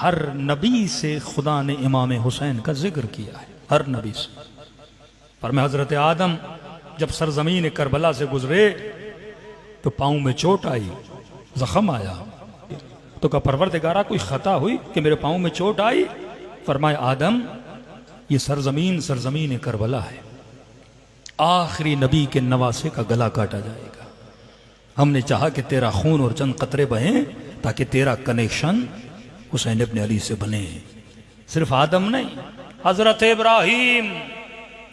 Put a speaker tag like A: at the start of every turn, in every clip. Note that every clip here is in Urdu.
A: ہر نبی سے خدا نے امام حسین کا ذکر کیا ہے، ہر نبی سے۔ فرمایا حضرت آدم جب سرزمین کربلا سے گزرے تو پاؤں میں چوٹ آئی، زخم آیا، تو کہا پروردگارہ کوئی خطا ہوئی کہ میرے پاؤں میں چوٹ آئی؟ فرمایا آدم یہ سرزمین کربلا ہے، آخری نبی کے نواسے کا گلا کاٹا جائے گا، ہم نے چاہا کہ تیرا خون اور چند قطرے بہیں تاکہ تیرا کنیکشن حسین ابن علی سے بنے۔ صرف آدم نہیں، حضرت ابراہیم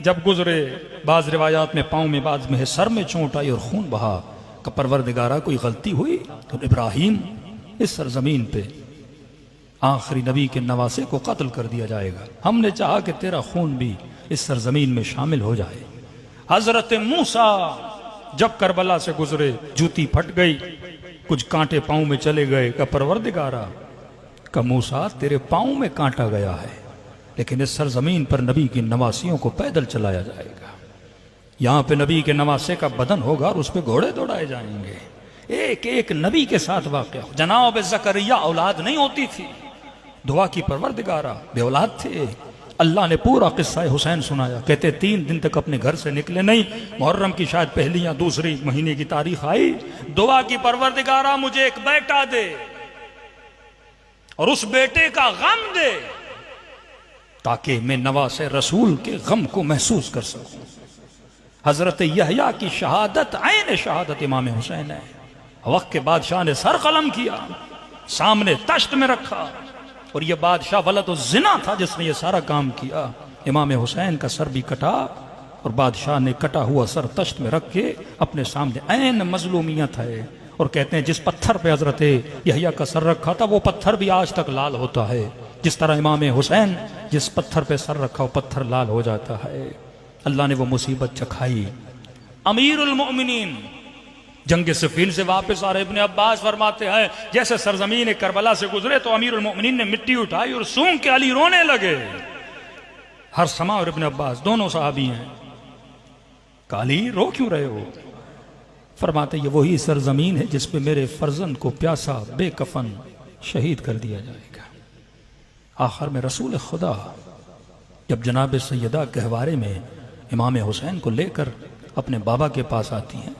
A: جب گزرے، بعض روایات میں پاؤں میں، بعض میں سر میں چوٹ آئی اور خون بہا، کہ پروردگارہ کوئی غلطی ہوئی؟ تو ابراہیم اس سرزمین پہ آخری نبی کے نواسے کو قتل کر دیا جائے گا، ہم نے چاہا کہ تیرا خون بھی اس سرزمین میں شامل ہو جائے۔ حضرت موسیٰ جب کربلا سے گزرے، جوتی پھٹ گئی، کچھ کانٹے پاؤں میں چلے گئے، کہ پروردگارہ کہ موسیٰ تیرے پاؤں میں کانٹا گیا ہے، لیکن اس سرزمین پر نبی کی نواسیوں کو پیدل چلایا جائے گا، یہاں پہ نبی کے نواسے کا بدن ہوگا اور اس پہ گھوڑے دوڑائے جائیں گے۔ ایک ایک نبی کے ساتھ واقعہ ہو۔ جناب زکریا اولاد نہیں ہوتی تھی، دعا کی پروردگارہ، بے اولاد تھے، اللہ نے پورا قصہ حسین سنایا، کہتے 3 دن تک اپنے گھر سے نکلے نہیں، محرم کی شاید پہلی یا دوسری مہینے کی تاریخ آئی، دعا کی پروردگارہ مجھے ایک بیٹا دے اور اس بیٹے کا غم دے تاکہ میں نواسے رسول کے غم کو محسوس کر سکوں۔ حضرت یحییٰ کی شہادت عین شہادت امام حسین ہے۔ وقت کے بادشاہ نے سر قلم کیا، سامنے تشت میں رکھا، اور یہ بادشاہ ولد الزنا تھا جس نے یہ سارا کام کیا۔ امام حسین کا سر بھی کٹا اور بادشاہ نے کٹا ہوا سر تشت میں رکھ کے اپنے سامنے، عین مظلومیت ہے۔ اور کہتے ہیں جس پتھر پہ حضرت یحییٰ کا سر رکھا تھا وہ پتھر بھی آج تک لال ہوتا ہے، جس طرح امام حسین جس پتھر پہ سر رکھا وہ پتھر لال ہو جاتا ہے۔ اللہ نے وہ مصیبت چکھائی۔ امیر المؤمنین جنگ صفین سے واپس آ رہے، ابن عباس فرماتے ہیں جیسے سرزمین کربلا سے گزرے تو امیر المؤمنین نے مٹی اٹھائی اور سونگ کے علی رونے لگے۔ ہر سما اور ابن عباس دونوں صحابی ہیں، کہ علی رو کیوں رہے ہو؟ فرماتے یہ وہی سرزمین ہے جس پہ میرے فرزند کو پیاسا بے کفن شہید کر دیا جائے گا۔ آخر میں رسول خدا جب جناب سیدہ گہوارے میں امام حسین کو لے کر اپنے بابا کے پاس آتی ہیں،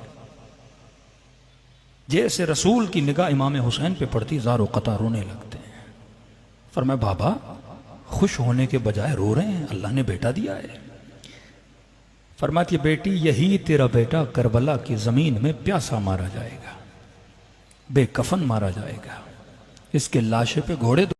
A: جیسے رسول کی نگاہ امام حسین پہ پڑتی زار و قطع رونے لگتے ہیں۔ فرمایا بابا خوش ہونے کے بجائے رو رہے ہیں، اللہ نے بیٹا دیا ہے۔ فرماتی بیٹی یہی تیرا بیٹا کربلا کی زمین میں پیاسا مارا جائے گا، بے کفن مارا جائے گا، اس کے لاشے پہ گھوڑے